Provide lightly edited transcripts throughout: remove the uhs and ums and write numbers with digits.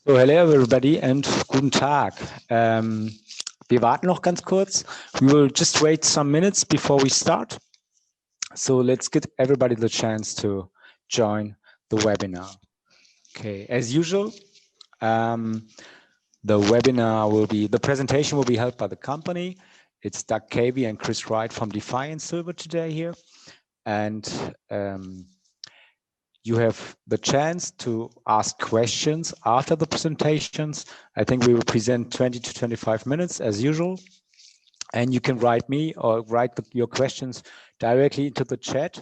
So, hello everybody and guten Tag. Wir warten noch ganz kurz. We will just wait some minutes before we start. So let's give everybody the chance to join the webinar. Okay, as usual, the presentation will be held by the company. It's Cavey and Wright from Defiance Silver today here. And you have the chance to ask questions after the presentations. I think we will present 20 to 25 minutes as usual. And you can write me or write your questions directly into the chat.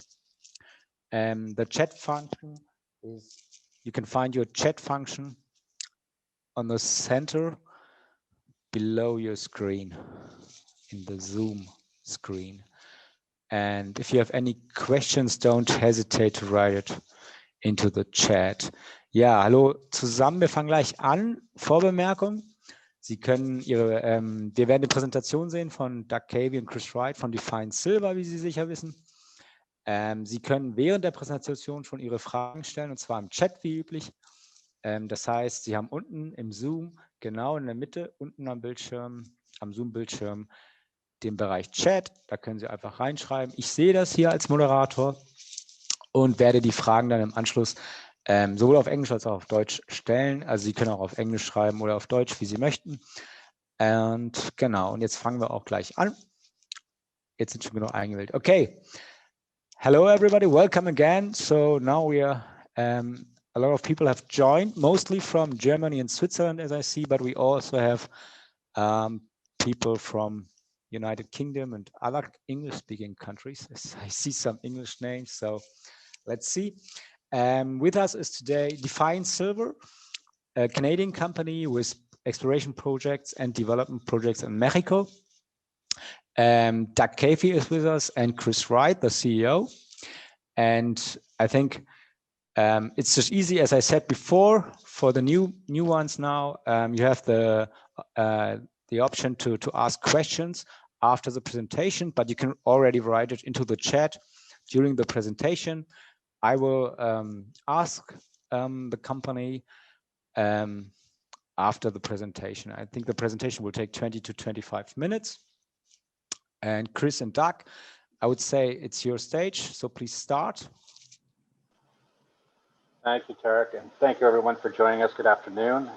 The chat function is, you can find your chat function on the center below your screen in the Zoom screen. And if you have any questions, don't hesitate to write it into the chat. Ja, hallo zusammen, wir fangen gleich an. Vorbemerkung, Sie können wir werden die Präsentation sehen von Cavey und Wright von Defiance Silver, wie Sie sicher wissen. Sie können während der Präsentation schon Ihre Fragen stellen, und zwar im Chat wie üblich. Das heißt, Sie haben unten im Zoom, genau in der Mitte, unten am Bildschirm, am Zoom-Bildschirm, den Bereich Chat. Da können Sie einfach reinschreiben. Ich sehe das hier als Moderator und werde die Fragen dann im Anschluss sowohl auf Englisch als auch auf Deutsch stellen. Also Sie können auch auf Englisch schreiben oder auf Deutsch, wie Sie möchten. Und genau, und jetzt fangen wir auch gleich an. Jetzt sind schon genug eingewählt. Okay. Hello, everybody. Welcome again. So now we are, a lot of people have joined, mostly from Germany and Switzerland, as I see, but we also have people from United Kingdom and other English-speaking countries. I see some English names, so let's see. With us is today Defiance Silver, a Canadian company with exploration projects and development projects in Mexico. Cavey is with us and Wright, the CEO. And I think it's just easy, as I said before, for the new ones now, you have the option to ask questions after the presentation, but you can already write it into the chat during the presentation. I will ask the company after the presentation. I think the presentation will take 20 to 25 minutes. And Chris and Doug, I would say it's your stage, so please start. Thank you, Tarik, and thank you everyone for joining us. Good afternoon.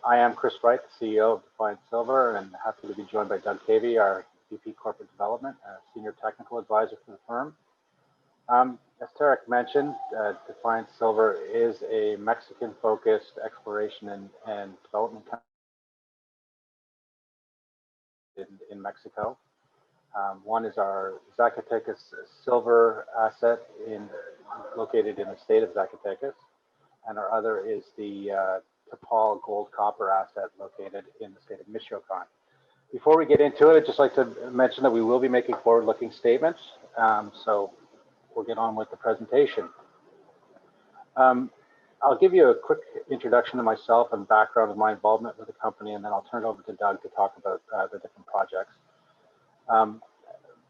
I am Chris Wright, the CEO of Defiance Silver, and happy to be joined by Cavey, our VP Corporate Development, Senior Technical Advisor for the firm. As Tarik mentioned, Defiance Silver is a Mexican-focused exploration and development company in Mexico. One is our Zacatecas silver asset located in the state of Zacatecas, and our other is the Depaul gold copper asset located in the state of Michoacan. Before we get into it, I'd just like to mention that we will be making forward-looking statements, so we'll get on with the presentation. I'll give you a quick introduction to myself and background of my involvement with the company, and then I'll turn it over to Doug to talk about the different projects.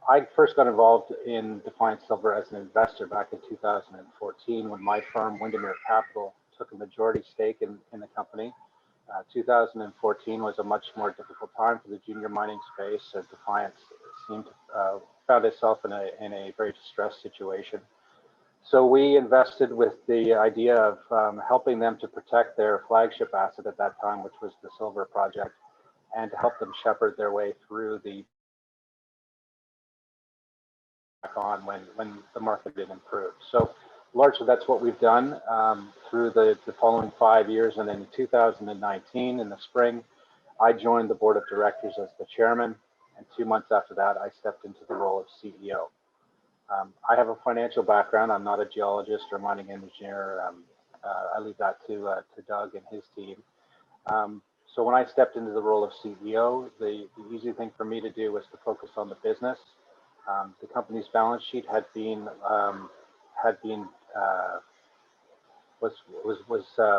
I first got involved in Defiance Silver as an investor back in 2014 when my firm, Windermere Capital, took a majority stake in the company. 2014 was a much more difficult time for the junior mining space, as Defiance found itself in a very distressed situation. So we invested with the idea of helping them to protect their flagship asset at that time, which was the silver project, and to help them shepherd their way through the on when the market didn't improve. So largely that's what we've done through the following 5 years. And then in 2019, in the spring, I joined the board of directors as the chairman. And 2 months after that, I stepped into the role of CEO. I have a financial background. I'm not a geologist or mining engineer. I leave that to Doug and his team. So when I stepped into the role of CEO, the easy thing for me to do was to focus on the business. The company's balance sheet was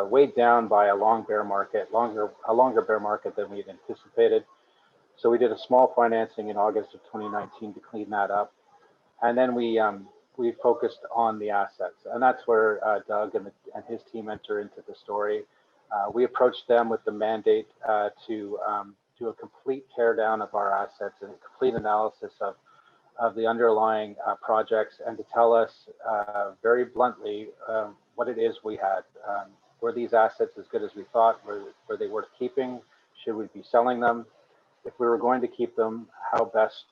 weighed down by a longer bear market than we had anticipated. So we did a small financing in August of 2019 to clean that up, and then we focused on the assets, and that's where Doug and his team enter into the story. We approached them with the mandate to do a complete teardown of our assets and a complete analysis of the underlying projects, and to tell us very bluntly what it is we had. Were these assets as good as we thought? Were they worth keeping? Should we be selling them? If we were going to keep them, how best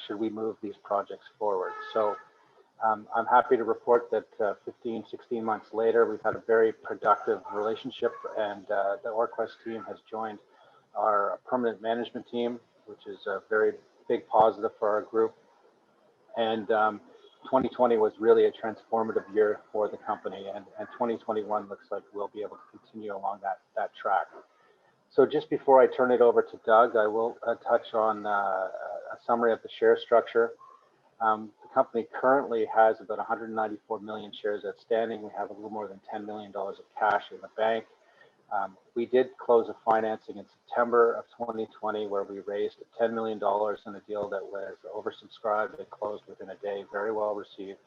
should we move these projects forward? So I'm happy to report that 15, 16 months later, we've had a very productive relationship, and the OrQuest team has joined our permanent management team, which is a very big positive for our group. And 2020 was really a transformative year for the company, and 2021 looks like we'll be able to continue along that track. So just before I turn it over to Doug, I will touch on a summary of the share structure. The company currently has about 194 million shares outstanding. We have a little more than $10 million of cash in the bank. We did close a financing in September of 2020 where we raised $10 million in a deal that was oversubscribed and closed within a day, very well received.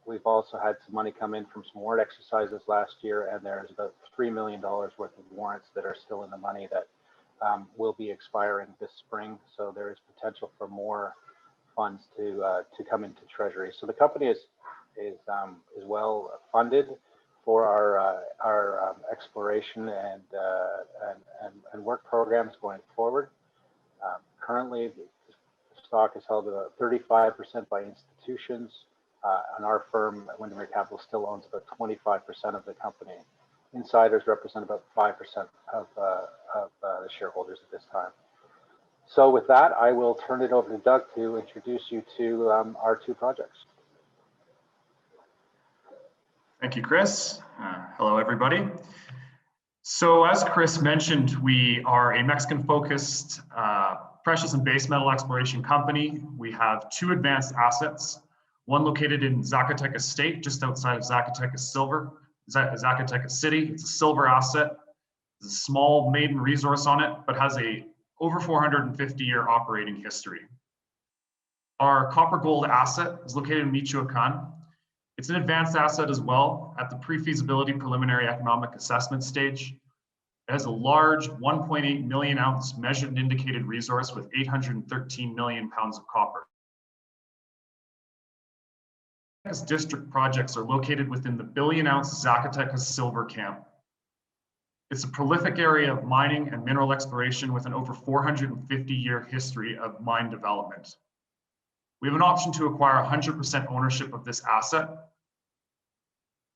We've also had some money come in from some warrant exercises last year, and there's about $3 million worth of warrants that are still in the money that will be expiring this spring. So there is potential for more funds to come into Treasury. So the company is well funded for our exploration and work programs going forward. Currently, the stock is held about 35% by institutions, and our firm, Windermere Capital, still owns about 25% of the company. Insiders represent about 5% of the shareholders at this time. So with that, I will turn it over to Doug to introduce you to our two projects. Thank you, Chris. Hello, everybody. So as Chris mentioned, we are a Mexican-focused precious and base metal exploration company. We have two advanced assets, one located in Zacatecas State, just outside of Zacatecas City. It's a silver asset. There's a small maiden resource on it, but has a over 450-year operating history. Our copper gold asset is located in Michoacan. It's an advanced asset as well at the pre-feasibility preliminary economic assessment stage. It has a large 1.8 million ounce measured and indicated resource with 813 million pounds of copper. District projects are located within the billion-ounce Zacatecas silver camp. It's a prolific area of mining and mineral exploration with an over 450-year history of mine development. We have an option to acquire 100% ownership of this asset.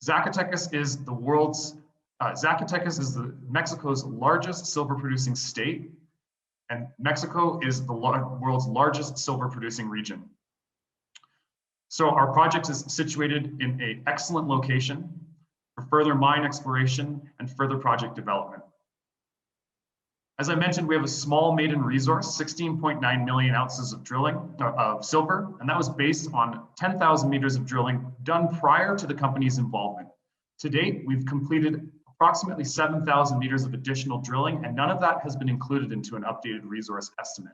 Zacatecas is Mexico's largest silver producing state, and Mexico is the world's largest silver producing region. So our project is situated in an excellent location for further mine exploration and further project development. As I mentioned, we have a small maiden resource, 16.9 million ounces of drilling of silver, and that was based on 10,000 meters of drilling done prior to the company's involvement. To date, we've completed approximately 7,000 meters of additional drilling, and none of that has been included into an updated resource estimate.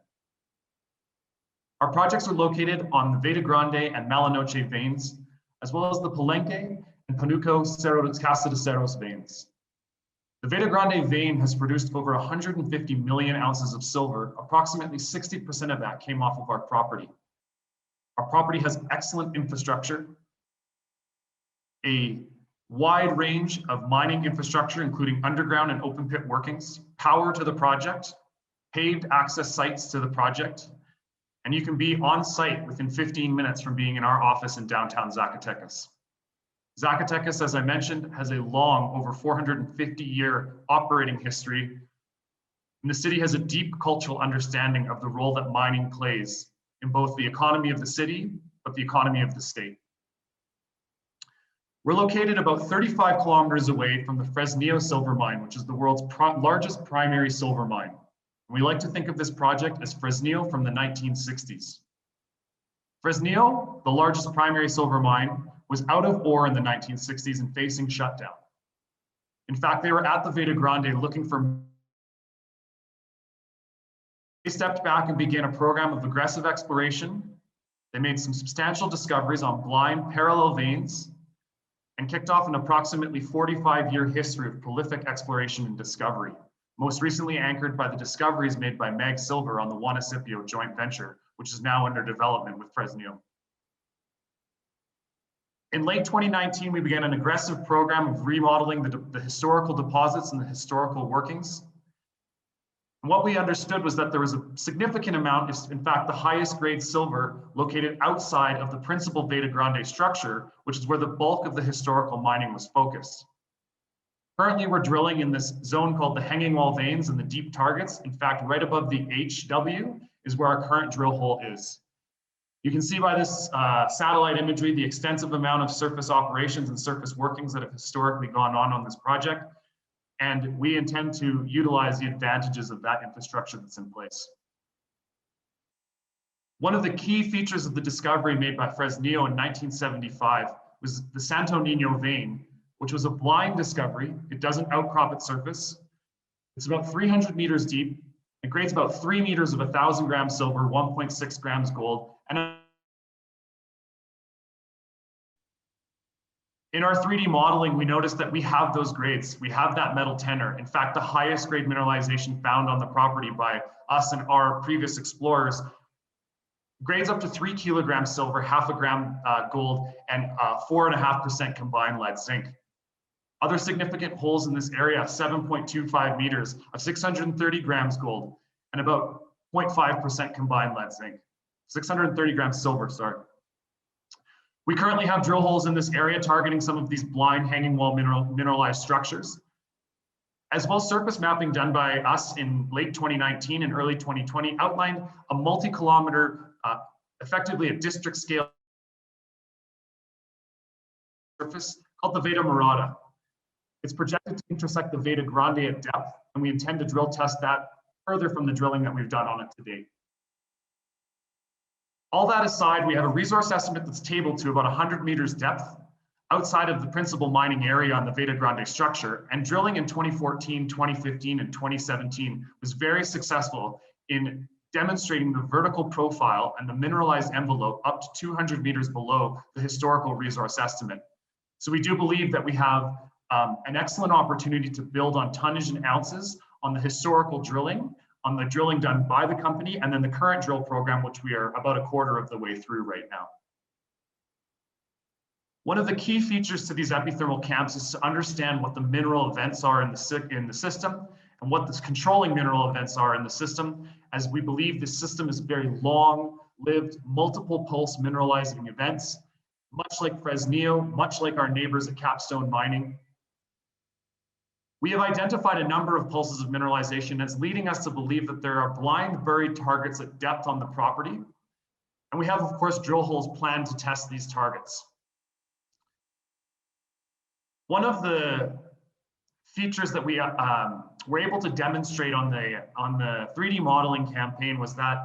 Our projects are located on the Veta Grande and Malanoche veins, as well as the Palenque and Panuco Casa de Cerros veins. The Veta Grande vein has produced over 150 million ounces of silver. Approximately 60% of that came off of our property. Our property has excellent infrastructure, a wide range of mining infrastructure, including underground and open pit workings, power to the project, paved access sites to the project, and you can be on site within 15 minutes from being in our office in downtown Zacatecas. Zacatecas, as I mentioned, has a long, over 450-year operating history, and the city has a deep cultural understanding of the role that mining plays in both the economy of the city, but the economy of the state. We're located about 35 kilometers away from the Fresnillo silver mine, which is the world's largest primary silver mine. And we like to think of this project as Fresnillo from the 1960s. Fresnillo, the largest primary silver mine, was out of ore in the 1960s and facing shutdown. In fact, they were at the Veta Grande looking for. They stepped back and began a program of aggressive exploration. They made some substantial discoveries on blind parallel veins. and kicked off an approximately 45-year history of prolific exploration and discovery, most recently anchored by the discoveries made by Mag Silver on the Juanicipio joint venture, which is now under development with Fresnillo. In late 2019, we began an aggressive program of remodeling the historical deposits and the historical workings. And what we understood was that there was a significant amount, in fact, the highest grade silver located outside of the principal Veta Grande structure, which is where the bulk of the historical mining was focused. Currently, we're drilling in this zone called the hanging wall veins and the deep targets. In fact, right above the HW is where our current drill hole is. You can see by this satellite imagery the extensive amount of surface operations and surface workings that have historically gone on this project. And we intend to utilize the advantages of that infrastructure that's in place. One of the key features of the discovery made by Fresnillo in 1975 was the Santo Nino vein, which was a blind discovery. It doesn't outcrop its surface. It's about 300 meters deep. It grades about 3 meters of 1,000 grams silver, 1.6 grams gold. And in our 3D modeling, we noticed that we have those grades. We have that metal tenor. In fact, the highest grade mineralization found on the property by us and our previous explorers grades up to 3 kilograms silver, 0.5 gram gold, and 4.5% combined lead zinc. Other significant holes in this area, 7.25 meters of 630 grams gold and about 0.5% combined lead zinc. 630 grams silver, sorry. We currently have drill holes in this area targeting some of these blind hanging wall mineralized structures. As well, surface mapping done by us in late 2019 and early 2020 outlined a multi-kilometer, effectively a district scale surface called the Veta Morada. It's projected to intersect the Veta Grande at depth, and we intend to drill test that further from the drilling that we've done on it to date. All that aside, we have a resource estimate that's tabled to about 100 meters depth outside of the principal mining area on the Veta Grande structure, and drilling in 2014, 2015, and 2017 was very successful in demonstrating the vertical profile and the mineralized envelope up to 200 meters below the historical resource estimate. So we do believe that we have an excellent opportunity to build on tonnage and ounces on the historical drilling, on the drilling done by the company, and then the current drill program, which we are about a quarter of the way through right now. One of the key features to these epithermal camps is to understand what the mineral events are in the system and what the controlling mineral events are in the system, as we believe this system is very long-lived, multiple pulse mineralizing events, much like Fresnillo, much like our neighbors at Capstone Mining. We have identified a number of pulses of mineralization that's leading us to believe that there are blind buried targets at depth on the property. And we have, of course, drill holes planned to test these targets. One of the features that we were able to demonstrate on the 3D modeling campaign was that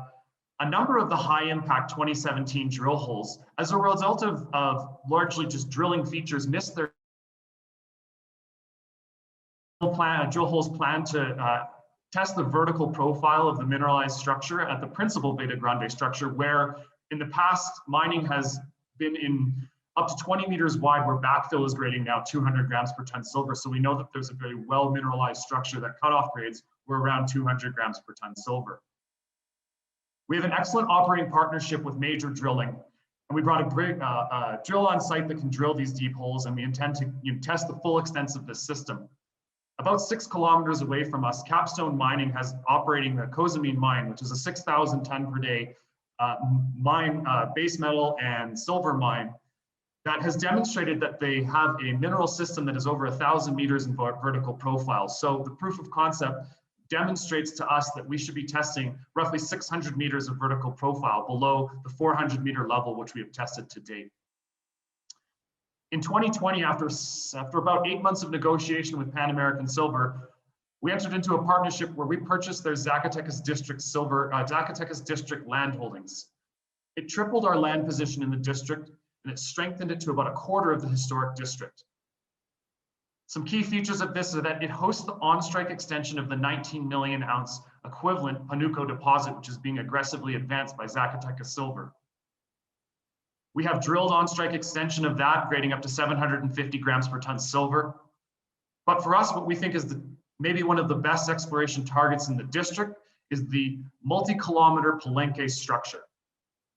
a number of the high impact 2017 drill holes, as a result of largely just drilling features, missed their drill holes planned to test the vertical profile of the mineralized structure at the principal Veta Grande structure, where in the past mining has been in up to 20 meters wide, where backfill is grading now 200 grams per ton silver. So we know that there's a very well mineralized structure that cutoff grades were around 200 grams per ton silver. We have an excellent operating partnership with Major Drilling, and we brought a drill on site that can drill these deep holes, and we intend to test the full extent of this system. About 6 kilometers away from us, Capstone Mining has operating the Cosamine mine, which is a 6,000 ton per day mine, base metal and silver mine that has demonstrated that they have a mineral system that is over 1,000 meters in vertical profile. So the proof of concept demonstrates to us that we should be testing roughly 600 meters of vertical profile below the 400 meter level, which we have tested to date. In 2020, after about 8 months of negotiation with Pan American Silver, we entered into a partnership where we purchased their Zacatecas District land holdings. It tripled our land position in the district, and it strengthened it to about a quarter of the historic district. Some key features of this are that it hosts the on-strike extension of the 19 million ounce equivalent Panuco deposit, which is being aggressively advanced by Zacatecas Silver. We have drilled on-strike extension of that, grading up to 750 grams per ton silver. But for us, what we think is maybe one of the best exploration targets in the district is the multi-kilometer Palenque structure.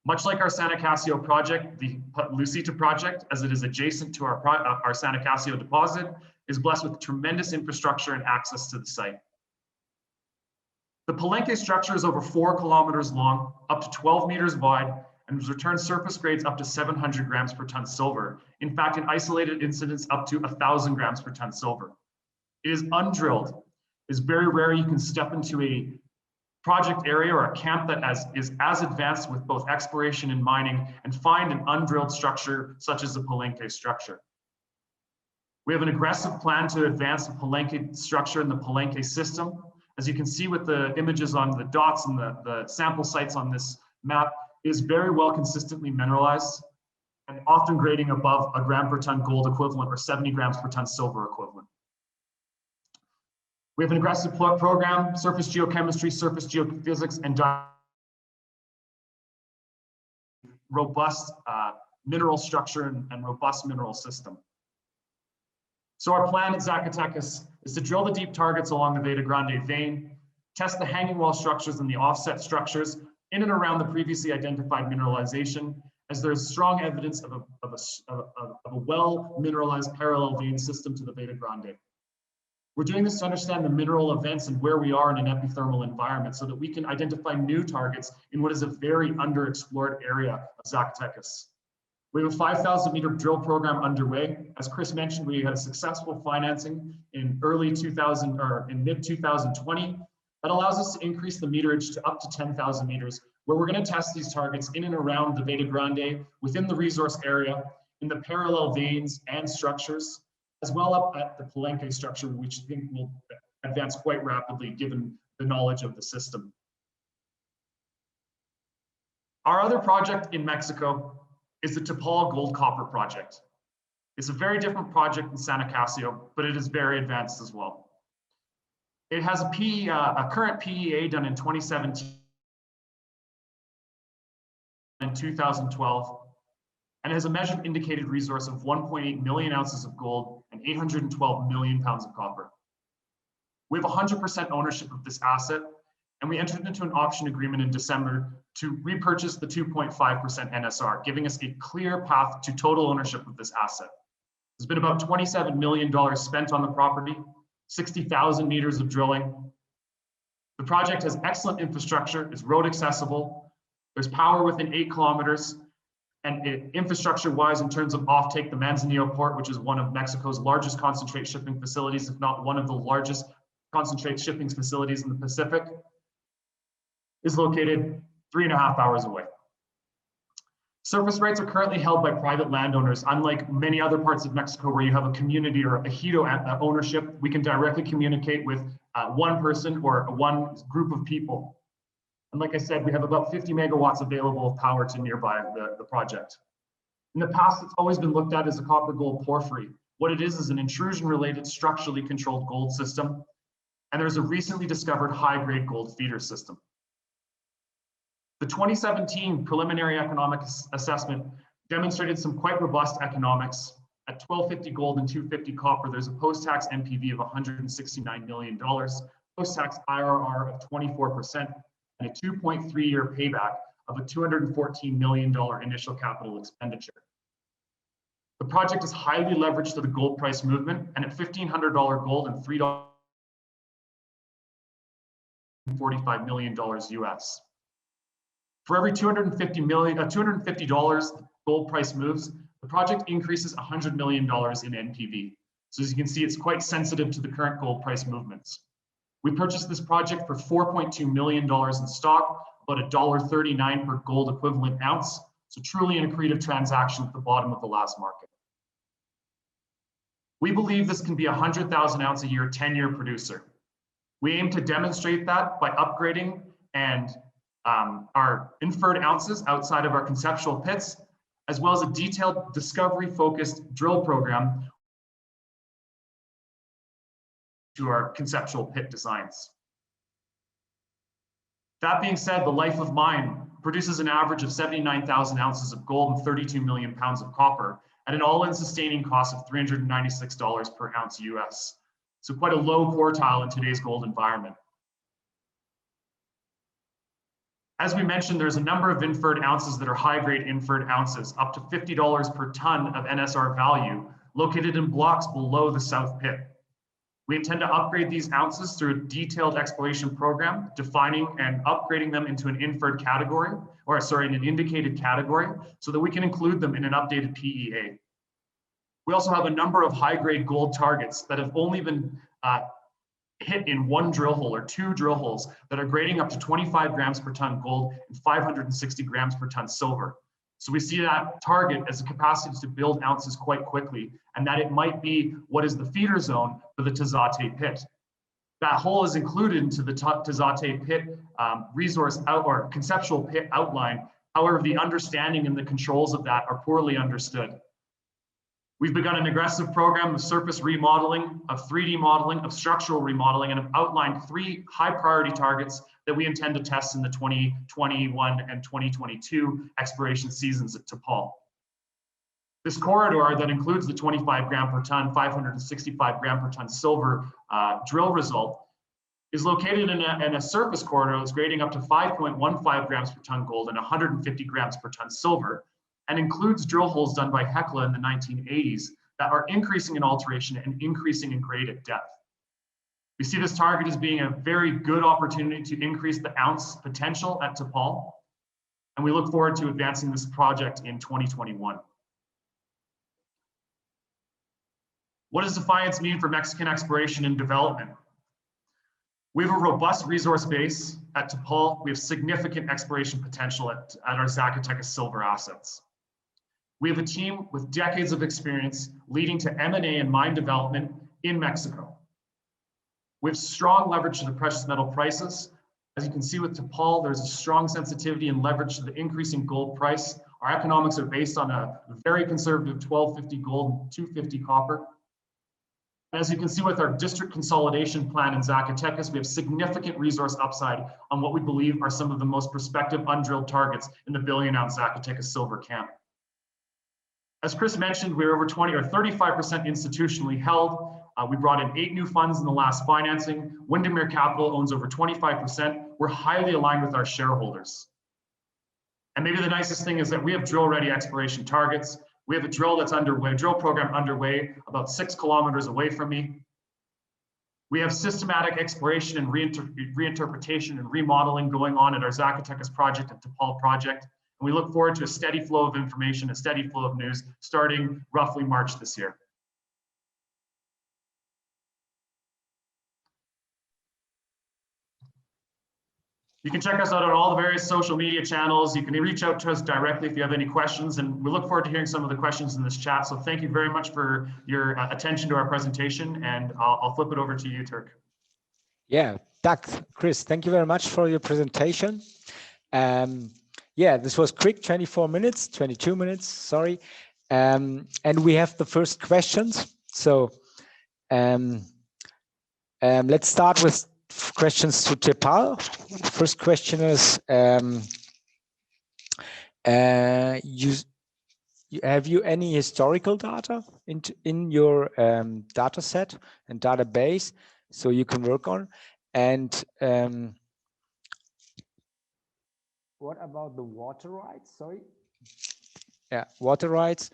Much like our San Acacio project, the Lucita project, as it is adjacent to our San Acacio deposit, is blessed with tremendous infrastructure and access to the site. The Palenque structure is over 4 kilometers long, up to 12 meters wide, and has returned surface grades up to 700 grams per ton silver. In fact, in isolated incidents, up to 1,000 grams per ton silver. It is undrilled. It's very rare you can step into a project area or a camp that is as advanced with both exploration and mining and find an undrilled structure such as the Palenque structure. We have an aggressive plan to advance the Palenque structure and the Palenque system. As you can see with the images on the dots and the sample sites on this map, it is very well consistently mineralized and often grading above a gram per ton gold equivalent or 70 grams per ton silver equivalent. We have an aggressive program, surface geochemistry, surface geophysics, and robust mineral structure and robust mineral system. So our plan at Zacatecas is to drill the deep targets along the Veta Grande vein, test the hanging wall structures and the offset structures in and around the previously identified mineralization, as there's strong evidence of a well-mineralized parallel vein system to the Veta Grande. We're doing this to understand the mineral events and where we are in an epithermal environment so that we can identify new targets in what is a very underexplored area of Zacatecas. We have a 5,000 meter drill program underway. As Chris mentioned, we had a successful financing in mid 2020 that allows us to increase the meterage to up to 10,000 meters, where we're going to test these targets in and around the Veta Grande within the resource area in the parallel veins and structures, as well up at the Palenque structure, which I think will advance quite rapidly given the knowledge of the system. Our other project in Mexico is the Depaul gold copper project. It's a very different project than San Acacio, but it is very advanced as well. It has a current PEA done in 2017 and 2012, and has a measured indicated resource of 1.8 million ounces of gold and 812 million pounds of copper. We have 100% ownership of this asset, and we entered into an option agreement in December to repurchase the 2.5% NSR, giving us a clear path to total ownership of this asset. There's been about $27 million spent on the property, 60,000 meters of drilling. The project has excellent infrastructure, is road accessible, there's power within 8 kilometers, and infrastructure-wise, in terms of offtake, the Manzanillo port, which is one of Mexico's largest concentrate shipping facilities, if not one of the largest concentrate shipping facilities in the Pacific, is located 3.5 hours away. Surface rights are currently held by private landowners. Unlike many other parts of Mexico where you have a community or a ejido ownership, we can directly communicate with one person or one group of people. And like I said, we have about 50 megawatts available of power to nearby the project. In the past, it's always been looked at as a copper gold porphyry. What it is an intrusion-related, structurally controlled gold system. And there's a recently discovered high-grade gold feeder system. The 2017 preliminary economic assessment demonstrated some quite robust economics. At $12.50 gold and $2.50 copper, there's a post-tax NPV of $169 million, post-tax IRR of 24%, and a 2.3-year payback of a $214 million initial capital expenditure. The project is highly leveraged to the gold price movement, and at $1,500 gold and $3.45 million US. For every $250 gold price moves, the project increases $100 million in NPV. So as you can see, it's quite sensitive to the current gold price movements. We purchased this project for $4.2 million in stock, about $1.39 per gold equivalent ounce. So truly an accretive transaction at the bottom of the last market. We believe this can be a 100,000 ounce a year, 10-year producer. We aim to demonstrate that by upgrading and our inferred ounces outside of our conceptual pits, as well as a detailed discovery-focused drill program to our conceptual pit designs. That being said, the life of mine produces an average of 79,000 ounces of gold and 32 million pounds of copper at an all-in sustaining cost of $396 per ounce US. So quite a low quartile in today's gold environment. As we mentioned, there's a number of inferred ounces that are high-grade inferred ounces, up to $50 per ton of NSR value, located in blocks below the South Pit. We intend to upgrade these ounces through a detailed exploration program, defining and upgrading them into an inferred category, or sorry, in an indicated category, so that we can include them in an updated PEA. We also have a number of high-grade gold targets that have only been hit in one drill hole or two drill holes that are grading up to 25 grams per ton gold and 560 grams per ton silver. So we see that target as a capacity to build ounces quite quickly, and that it might be what is the feeder zone for the Tezate pit. That hole is included into the Tezate pit resource or conceptual pit outline. However, the understanding and the controls of that are poorly understood. We've begun an aggressive program of surface remodeling, of 3D modeling, of structural remodeling, and have outlined 3 high priority targets that we intend to test in the 2021 and 2022 exploration seasons at Depaul. This corridor that includes the 25 gram per ton, 565 gram per ton silver drill result is located in a surface corridor that's grading up to 5.15 grams per ton gold and 150 grams per ton silver, and includes drill holes done by Hecla in the 1980s that are increasing in alteration and increasing in grade at depth. We see this target as being a very good opportunity to increase the ounce potential at Depaul, and we look forward to advancing this project in 2021. What does Defiance mean for Mexican exploration and development? We have a robust resource base at Depaul. We have significant exploration potential at our Zacatecas silver assets. We have a team with decades of experience leading to M&A and mine development in Mexico. We have strong leverage to the precious metal prices. As you can see with Depaul, there's a strong sensitivity and leverage to the increasing gold price. Our economics are based on a very conservative $1,250 gold and $250 copper. As you can see with our district consolidation plan in Zacatecas, we have significant resource upside on what we believe are some of the most prospective undrilled targets in the billion-ounce Zacatecas silver camp. As Chris mentioned, we're over 20 or 35% institutionally held. We brought in 8 new funds in the last financing. Windermere Capital owns over 25%. We're highly aligned with our shareholders. And maybe the nicest thing is that we have drill-ready exploration targets. We have a drill that's underway, drill program underway about 6 kilometers away from me. We have systematic exploration and reinterpretation and remodeling going on at our Zacatecas project and Depaul project. And we look forward to a steady flow of information, a steady flow of news starting roughly March this year. You can check us out on all the various social media channels. You can reach out to us directly if you have any questions, and we look forward to hearing some of the questions in this chat. So thank you very much for your attention to our presentation, and I'll flip it over to you, Tarik. Yeah, Chris, thank you very much for your presentation. Yeah, this was quick, 22 minutes, sorry. And we have the first questions. So let's start with questions to Depaul. First question is, have you any historical data in your data set and database so you can work on? And what about the water rights? Sorry. Yeah, water rights.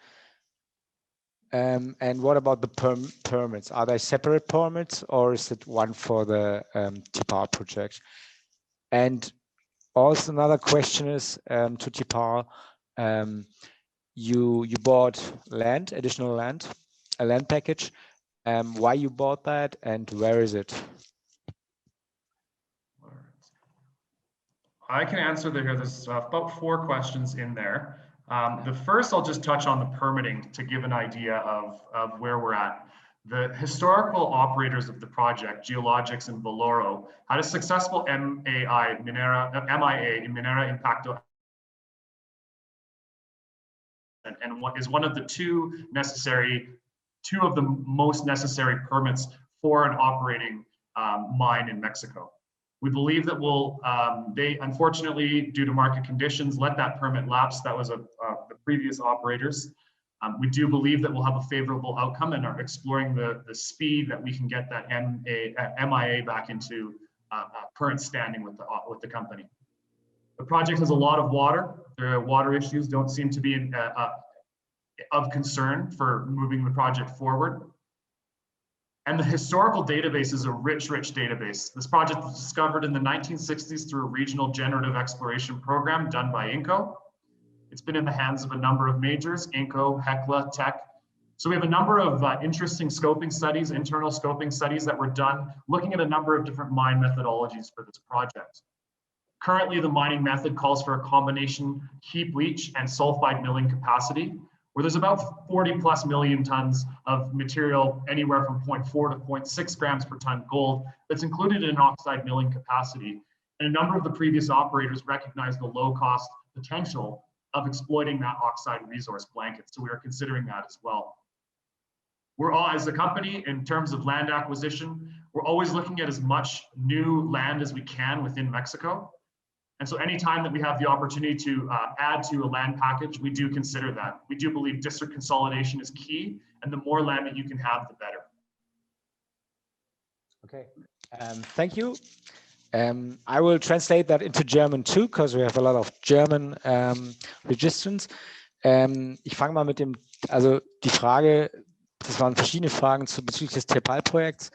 And what about the permits? Are they separate permits, or is it one for the Depaul project? And also another question is to Depaul. You bought land, additional land, a land package. Why you bought that, and where is it? I can answer here. There's about 4 questions in there. The first, I'll just touch on the permitting to give an idea of where we're at. The historical operators of the project, Geologics and Valoro, had a successful MIA in Minera Impacto, and what is one of the two of the most necessary permits for an operating mine in Mexico. We believe that they unfortunately, due to market conditions, let that permit lapse. That was the previous operators. We do believe that we'll have a favorable outcome and are exploring the speed that we can get that MIA back into current standing with the company. The project has a lot of water. The water issues don't seem to be of concern for moving the project forward. And the historical database is a rich database. This project was discovered in the 1960s through a regional generative exploration program done by INCO. It's been in the hands of a number of majors, INCO, Hecla, Teck. So we have a number of interesting scoping studies, internal scoping studies that were done looking at a number of different mine methodologies for this project. Currently, the mining method calls for a combination heap leach and sulfide milling capacity, where there's about 40+ million tons of material, anywhere from 0.4 to 0.6 grams per ton gold, that's included in oxide milling capacity. And a number of the previous operators recognize the low cost potential of exploiting that oxide resource blanket. So we are considering that as well. We're all, as a company, in terms of land acquisition, we're always looking at as much new land as we can within Mexico. And so anytime that we have the opportunity to add to a land package, we do consider that. We do believe district consolidation is key, and the more land that you can have, the better. Okay, thank you. I will translate that into German too, because we have a lot of German registrants. Ich fange mal mit dem, also die Frage, das waren verschiedene Fragen bezüglich des Depaul-Projekts.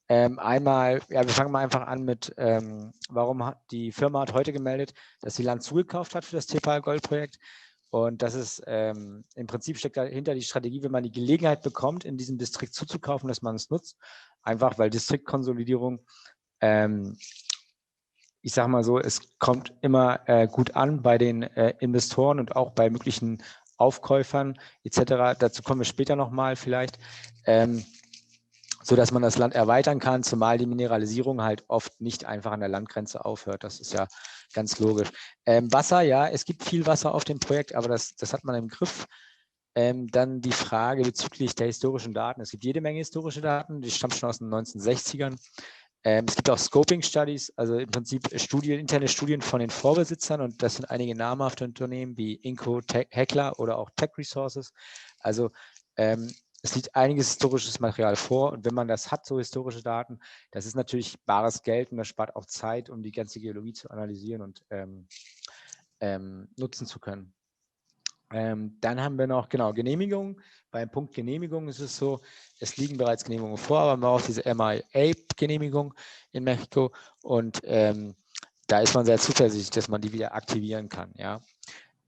Einmal, ja, wir fangen mal einfach an mit, warum die Firma hat heute gemeldet, dass sie Land zugekauft hat für das Depaul-Goldprojekt. Und das ist, im Prinzip steckt dahinter die Strategie, wenn man die Gelegenheit bekommt, in diesem Distrikt zuzukaufen, dass man es nutzt. Einfach, weil Distriktkonsolidierung, ich sage mal so, es kommt immer gut an bei den Investoren und auch bei möglichen Aufkäufern etc. Dazu kommen wir später nochmal vielleicht, so dass man das Land erweitern kann, zumal die Mineralisierung halt oft nicht einfach an der Landgrenze aufhört. Das ist ja ganz logisch. Wasser, ja, es gibt viel Wasser auf dem Projekt, aber das hat man im Griff. Dann die Frage bezüglich der historischen Daten. Es gibt jede Menge historische Daten, die stammen schon aus den 1960ern. Es gibt auch Scoping-Studies, also im Prinzip interne Studien von den Vorbesitzern, und das sind einige namhafte Unternehmen wie Inco, Hecla oder auch Tech Resources. Also es liegt einiges historisches Material vor, und wenn man das hat, so historische Daten, das ist natürlich bares Geld und das spart auch Zeit, um die ganze Geologie zu analysieren und nutzen zu können. Dann haben wir noch, genau, Genehmigungen. Beim Punkt Genehmigung ist es so, es liegen bereits Genehmigungen vor, aber man braucht diese MIA-Genehmigung in Mexiko, und da ist man sehr zuversichtlich, dass man die wieder aktivieren kann. Ja.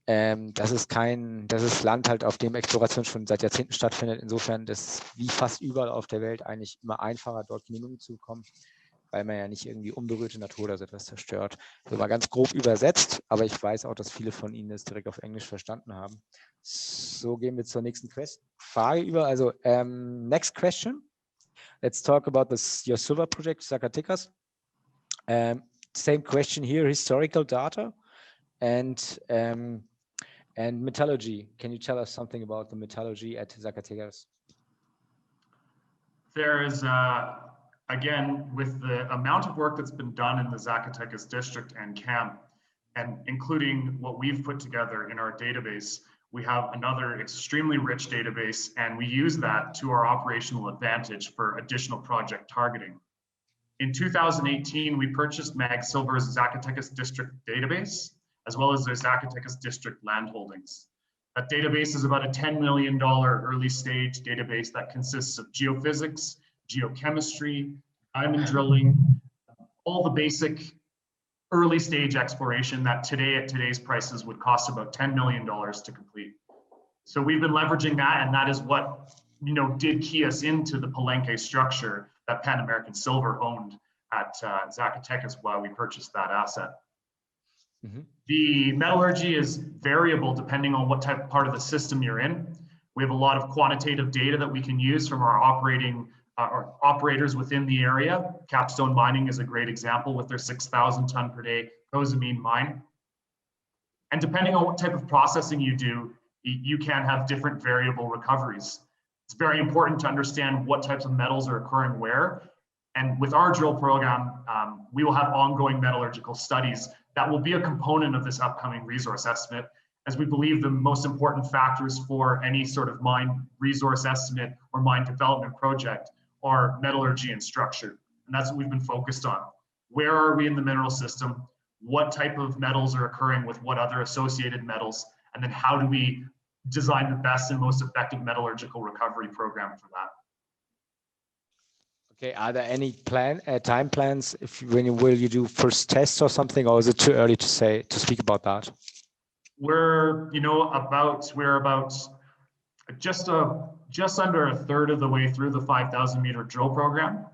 Das ist Land halt, auf dem Exploration schon seit Jahrzehnten stattfindet. Insofern ist es wie fast überall auf der Welt eigentlich immer einfacher, dort Genehmigungen zu bekommen, weil man ja nicht irgendwie unberührte Natur oder so etwas zerstört. So mal ganz grob übersetzt, aber ich weiß auch, dass viele von Ihnen das direkt auf Englisch verstanden haben. So, gehen wir zur nächsten Frage über. Also, next question. Let's talk about your silver project, Zacatecas. Same question here, historical data and metallurgy. Can you tell us something about the metallurgy at Zacatecas? There is again, with the amount of work that's been done in the Zacatecas district and camp, and including what we've put together in our database, we have another extremely rich database, and we use that to our operational advantage for additional project targeting. In 2018, we purchased Mag Silver's Zacatecas district database, as well as their Zacatecas district land holdings. That database is about a $10 million early stage database that consists of geophysics, geochemistry, diamond drilling, all the basic early stage exploration that today at today's prices would cost about $10 million to complete. So we've been leveraging that, and that is what did key us into the Palenque structure that Pan American Silver owned at Zacatecas while we purchased that asset. Mm-hmm. The metallurgy is variable depending on what type of part of the system you're in. We have a lot of quantitative data that we can use from our operators within the area. Capstone Mining is a great example with their 6,000 ton per day Cosamine mine. And depending on what type of processing you do, you can have different variable recoveries. It's very important to understand what types of metals are occurring where, And with our drill program, we will have ongoing metallurgical studies that will be a component of this upcoming resource estimate, as we believe the most important factors for any sort of mine resource estimate or mine development project are metallurgy and structure. And that's what we've been focused on. Where are we in the mineral system? What type of metals are occurring with what other associated metals? And then how do we design the best and most effective metallurgical recovery program for that? Okay, are there any time plans will you do first tests or something, or is it too early to speak about that? We're about just under a third of the way through the 5,000 meter drill program,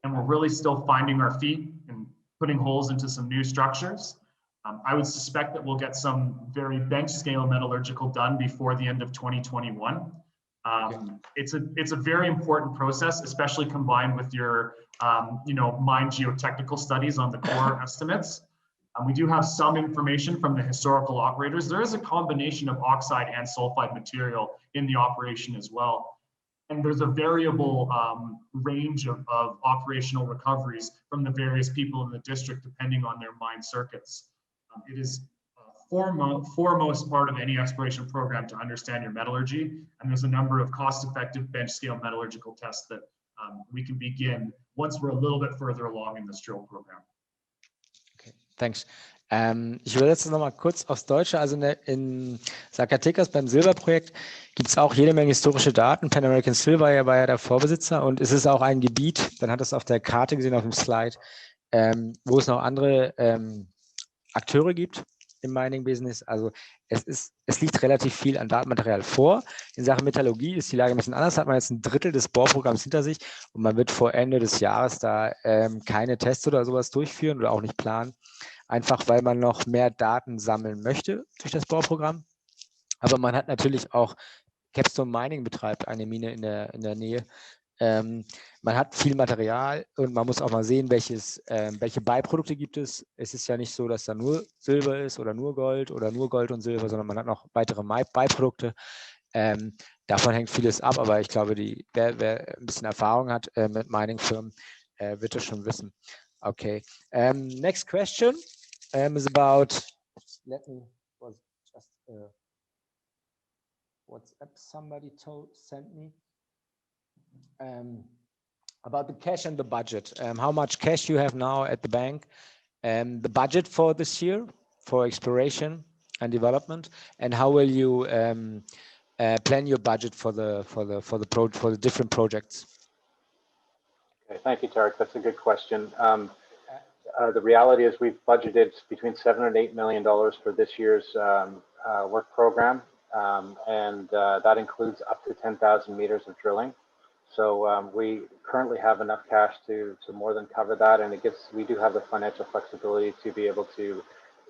and we're really still finding our feet and putting holes into some new structures. I would suspect that we'll get some very bench scale metallurgical done before the end of 2021. It's a very important process, especially combined with your mine geotechnical studies on the core estimates. We do have some information from the historical operators. There is a combination of oxide and sulfide material in the operation as well. And there's a variable range of operational recoveries from the various people in the district, depending on their mine circuits. It is foremost part of any exploration program to understand your metallurgy. And there's a number of cost-effective bench scale metallurgical tests that we can begin once we're a little bit further along in this drill program. Okay, thanks. Ich übersetze es nochmal kurz aufs Deutsche. Also in Zacatecas beim Silberprojekt gibt es auch jede Menge historische Daten. Pan American Silver war ja der Vorbesitzer, und es ist auch ein Gebiet, dann hat es auf der Karte gesehen, auf dem Slide, wo es noch andere Akteure gibt im Mining-Business. Also es liegt relativ viel an Datenmaterial vor. In Sachen Metallurgie ist die Lage ein bisschen anders. Hat man jetzt ein Drittel des Bohrprogramms hinter sich, und man wird vor Ende des Jahres da keine Tests oder sowas durchführen oder auch nicht planen. Einfach weil man noch mehr Daten sammeln möchte durch das Bohrprogramm. Aber man hat natürlich auch, Capstone Mining betreibt eine Mine in der Nähe. Man hat viel Material, und man muss auch mal sehen, welche Beiprodukte gibt es. Es ist ja nicht so, dass da nur Silber ist oder nur Gold und Silber, sondern man hat noch weitere Beiprodukte. Davon hängt vieles ab, aber ich glaube, wer ein bisschen Erfahrung hat mit Mining-Firmen, wird das schon wissen. Okay. Next question is about, WhatsApp somebody sent me. About the cash and the budget. How much cash you have now at the bank, the budget for this year for exploration and development, and how will you plan your budget for the different projects? Okay, thank you, Tarik. That's a good question. The reality is we've budgeted between $7 and $8 million for this year's work program, and that includes up to 10,000 meters of drilling. So we currently have enough cash to more than cover that, and we do have the financial flexibility to be able to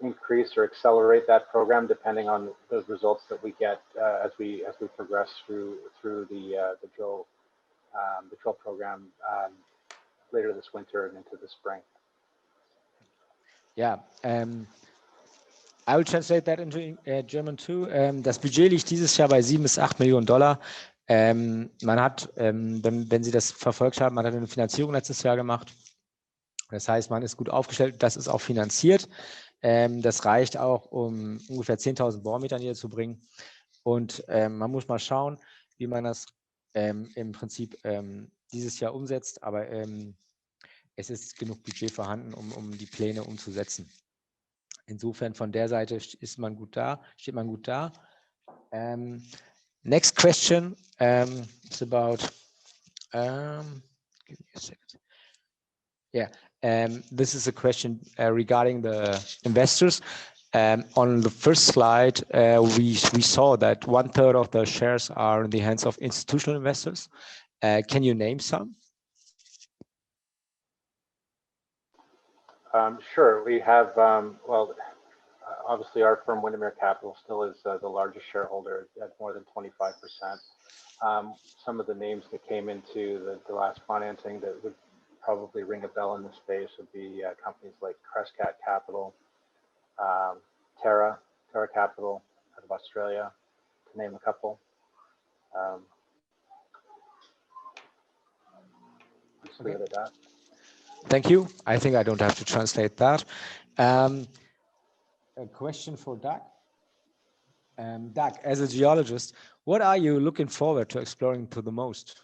increase or accelerate that program depending on the results that we get as we progress through the drill program later this winter and into the spring. Yeah, I will translate that into German too. Das Budget liegt dieses Jahr bei 7 bis 8 Millionen Dollar. Man hat, wenn Sie das verfolgt haben, man hat eine Finanzierung letztes Jahr gemacht. Das heißt, man ist gut aufgestellt, das ist auch finanziert. Das reicht auch, um ungefähr 10.000 Bohrmeter niederzubringen. Und man muss mal schauen, wie man das im Prinzip dieses Jahr umsetzt. Aber es ist genug Budget vorhanden, um die Pläne umzusetzen. Insofern von der Seite steht man gut da. Next question is about, give me a second. Yeah, this is a question regarding the investors. On the first slide, we saw that 1/3 of the shares are in the hands of institutional investors. Can you name some? Sure, we have, well, obviously our firm, Windermere Capital, still is the largest shareholder at more than 25%. Some of the names that came into the last financing that would probably ring a bell in this space would be companies like Crescat Capital, Terra Capital out of Australia, to name a couple. Let's leave it at that. Thank you. I think I don't have to translate that. A question for Doug. Doug, as a geologist, what are you looking forward to exploring to the most?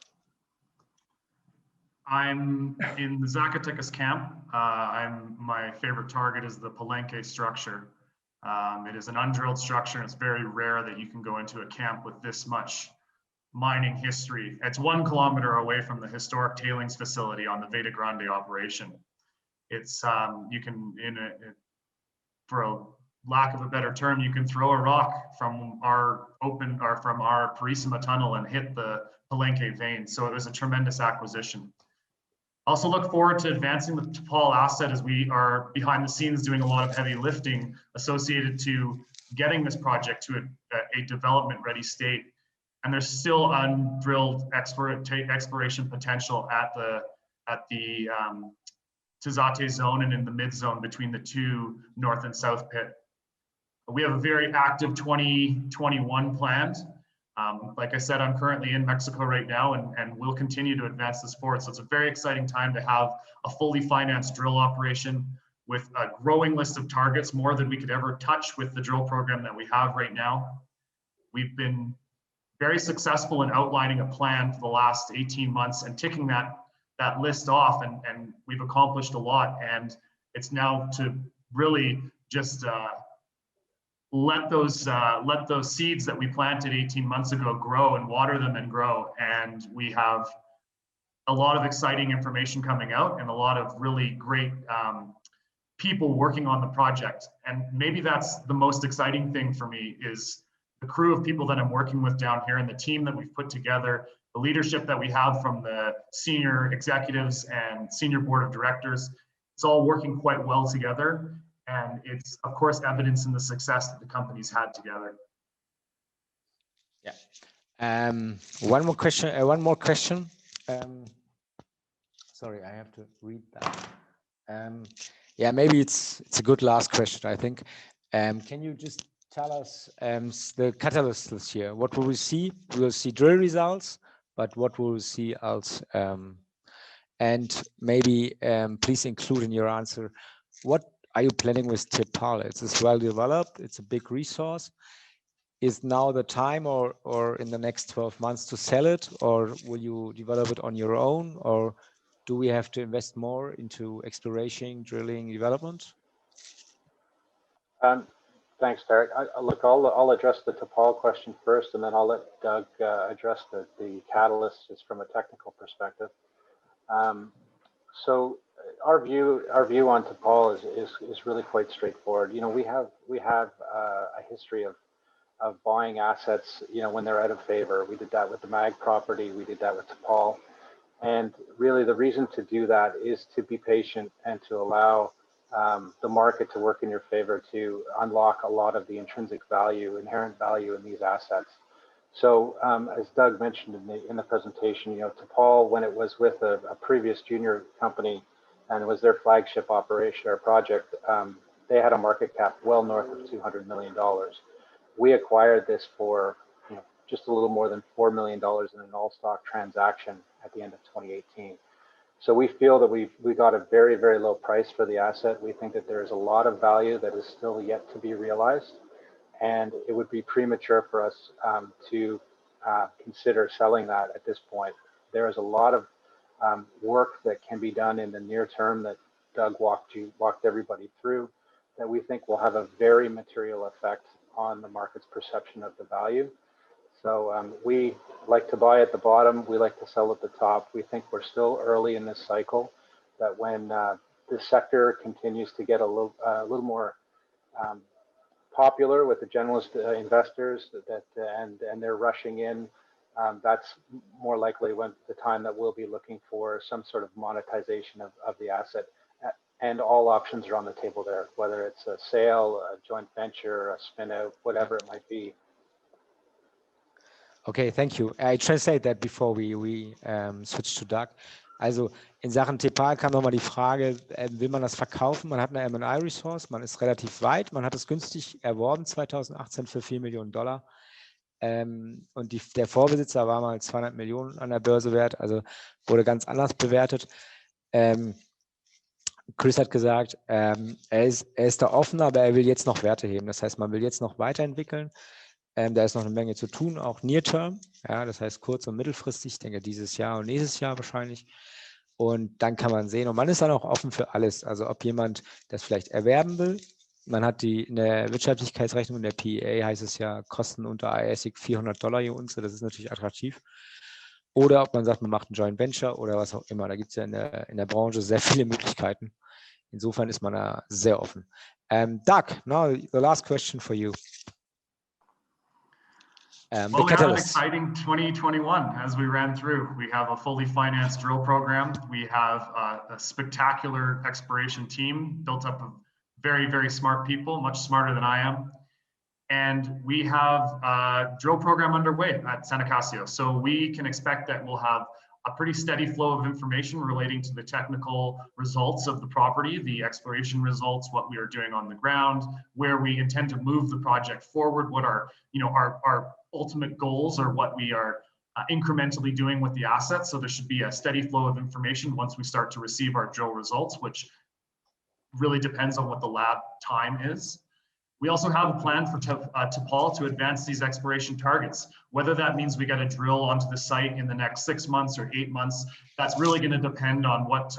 I'm in the Zacatecas camp. My favorite target is the Palenque structure. It is an undrilled structure, and it's very rare that you can go into a camp with this much mining history. It's 1 kilometer away from the historic tailings facility on the Veta Grande operation. It's you can for a lack of a better term, you can throw a rock from our Purísima tunnel and hit the Palenque vein. So it was a tremendous acquisition. Also look forward to advancing the Depaul asset as we are behind the scenes doing a lot of heavy lifting associated to getting this project to a development ready state. And there's still undrilled exploration potential at the Tizate zone and in the mid zone between the 2 north and south pit. We have a very active 2021 planned. Like I said, I'm currently in Mexico right now, and we'll continue to advance this forward. So it's a very exciting time to have a fully financed drill operation with a growing list of targets, more than we could ever touch with the drill program that we have right now. We've been very successful in outlining a plan for the last 18 months and ticking that list off, and we've accomplished a lot. And it's now to really just let those seeds that we planted 18 months ago grow and water them and grow. And we have a lot of exciting information coming out and a lot of really great people working on the project. And maybe that's the most exciting thing for me, is the crew of people that I'm working with down here and the team that we've put together, the leadership that we have from the senior executives and senior board of directors. It's all working quite well together. And it's, of course, evidence in the success that the company's had together. Yeah. One more question. Sorry, I have to read that. Yeah, maybe it's a good last question, I think. Can you just tell us the catalyst this year? What will we see? We will see drill results, but what will we see else? And maybe please include in your answer, what are you planning with Depaul? It's well developed. It's a big resource. Is now the time, or in the next 12 months, to sell it, or will you develop it on your own, or do we have to invest more into exploration, drilling, development? Thanks, Tarik. Look, I'll address the Depaul question first, and then I'll let Doug address the catalyst just from a technical perspective. So our view on Depaul is really quite straightforward. You know, we have a history of buying assets, you know, when they're out of favor. We did that with the MAG property. We did that with Depaul. And really the reason to do that is to be patient and to allow the market to work in your favor, to unlock a lot of the intrinsic value, inherent value in these assets. So as Doug mentioned in the presentation, you know, Depaul, when it was with a previous junior company and it was their flagship operation or project, they had a market cap well north of $200 million. We acquired this for, you know, just a little more than $4 million in an all-stock transaction at the end of 2018. So we feel that we got a very, very low price for the asset. We think that there is a lot of value that is still yet to be realized, and it would be premature for us to consider selling that at this point. There is a lot of work that can be done in the near term that Doug walked everybody through, that we think will have a very material effect on the market's perception of the value. So we like to buy at the bottom. We like to sell at the top. We think we're still early in this cycle, that when the sector continues to get a little more popular with the generalist investors, and they're rushing in, that's more likely when the time that we'll be looking for some sort of monetization of the asset. And all options are on the table there, whether it's a sale, a joint venture, a spin out, whatever it might be. Okay, thank you. I translate that before we switch to Doug. Also in Sachen Depaul kam nochmal die Frage, will man das verkaufen? Man hat eine M&I-Resource, man ist relativ weit, man hat es günstig erworben 2018 für $4 Millionen. Und der Vorbesitzer war mal 200 Millionen an der Börse wert, also wurde ganz anders bewertet. Chris hat gesagt, er ist da offen, aber er will jetzt noch Werte heben. Das heißt, man will jetzt noch weiterentwickeln. Da ist noch eine Menge zu tun, auch Near-Term. Ja, das heißt kurz- und mittelfristig. Ich denke, dieses Jahr und nächstes Jahr wahrscheinlich. Und dann kann man sehen. Und man ist dann auch offen für alles. Also ob jemand das vielleicht erwerben will. Man hat in der Wirtschaftlichkeitsrechnung, in der PEA heißt es ja, Kosten unter IASIC $400 je Unze. Das ist natürlich attraktiv. Oder ob man sagt, man macht ein Joint Venture oder was auch immer. Da gibt es ja in der Branche sehr viele Möglichkeiten. Insofern ist man da sehr offen. Doug, now the last question for you. Well, we had an exciting 2021 as we ran through. We have a fully financed drill program. We have a spectacular exploration team built up of very, very smart people, much smarter than I am. And we have a drill program underway at San Acacio. So we can expect that we'll have a pretty steady flow of information relating to the technical results of the property, the exploration results, what we are doing on the ground, where we intend to move the project forward, what our ultimate goals are, what we are incrementally doing with the assets. So there should be a steady flow of information once we start to receive our drill results, which really depends on what the lab time is. We also have a plan for Depaul to advance these exploration targets. Whether that means we got to drill onto the site in the next 6 months or 8 months, that's really going to depend on what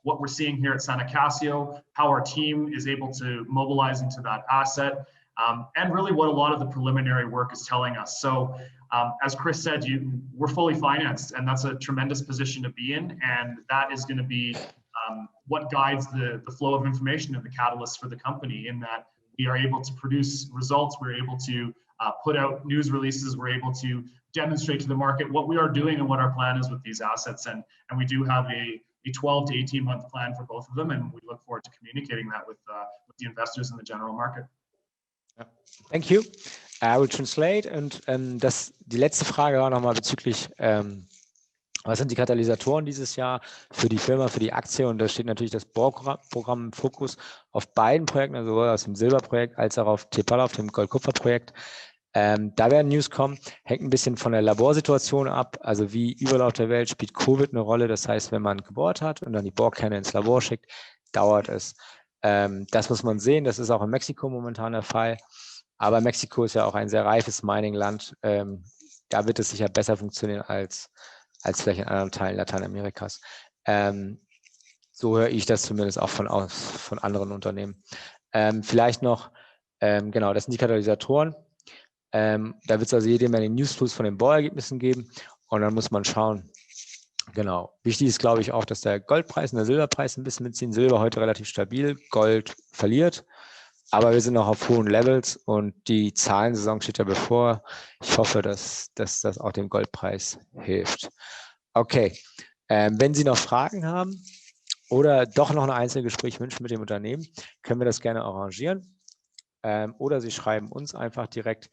we're seeing here at San Acacio, how our team is able to mobilize into that asset, and really what a lot of the preliminary work is telling us. So as Chris said, we're fully financed, and that's a tremendous position to be in, and that is going to be what guides the flow of information and the catalyst for the company, in that we are able to produce results, we're able to put out news releases, we're able to demonstrate to the market what we are doing and what our plan is with these assets. And we do have a 12 to 18 month plan for both of them, and we look forward to communicating that with the investors in the general market. Thank you. I will translate. Und die letzte Frage war nochmal bezüglich was sind die Katalysatoren dieses Jahr für die Firma, für die Aktie? Und da steht natürlich das Bohrprogramm im Fokus auf beiden Projekten, also sowohl aus dem Silberprojekt als auch auf Depaul, auf dem Gold-Kupfer-Projekt. Da werden News kommen, hängt ein bisschen von der Laborsituation ab. Also wie überall auf der Welt spielt Covid eine Rolle. Das heißt, wenn man gebohrt hat und dann die Bohrkerne ins Labor schickt, dauert es. Das muss man sehen. Das ist auch in Mexiko momentan der Fall. Aber Mexiko ist ja auch ein sehr reifes Mining-Land. Da wird es sicher besser funktionieren als vielleicht in anderen Teilen Lateinamerikas. So höre ich das zumindest auch von anderen Unternehmen. Vielleicht noch, genau, das sind die Katalysatoren. Da wird es also jede Menge Newsfluss von den Bohrergebnissen geben und dann muss man schauen. Genau. Wichtig ist, glaube ich, auch, dass der Goldpreis und der Silberpreis ein bisschen mitziehen. Silber heute relativ stabil, Gold verliert. Aber wir sind noch auf hohen Levels und die Zahlensaison steht ja bevor. Ich hoffe, dass das auch dem Goldpreis hilft. Okay, wenn Sie noch Fragen haben oder doch noch ein Einzelgespräch wünschen mit dem Unternehmen, können wir das gerne arrangieren. Oder Sie schreiben uns einfach direkt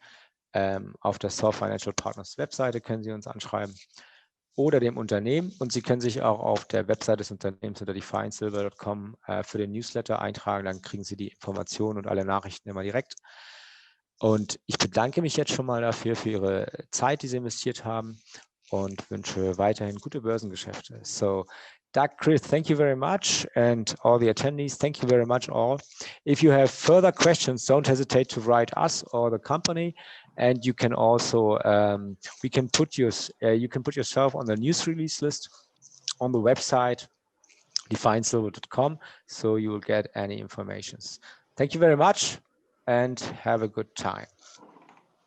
auf der Soar Financial Partners Webseite, können Sie uns anschreiben. Oder dem Unternehmen, und Sie können sich auch auf der Webseite des Unternehmens unter defiancesilver.com für den Newsletter eintragen, dann kriegen Sie die Informationen und alle Nachrichten immer direkt. Und ich bedanke mich jetzt schon mal dafür, für Ihre Zeit, die Sie investiert haben und wünsche weiterhin gute Börsengeschäfte. So, Doug, Chris, thank you very much, and all the attendees, thank you very much all. If you have further questions, don't hesitate to write us or the company. And you can also, you can put yourself on the news release list on the website, defiancesilver.com, so you will get any information. Thank you very much and have a good time.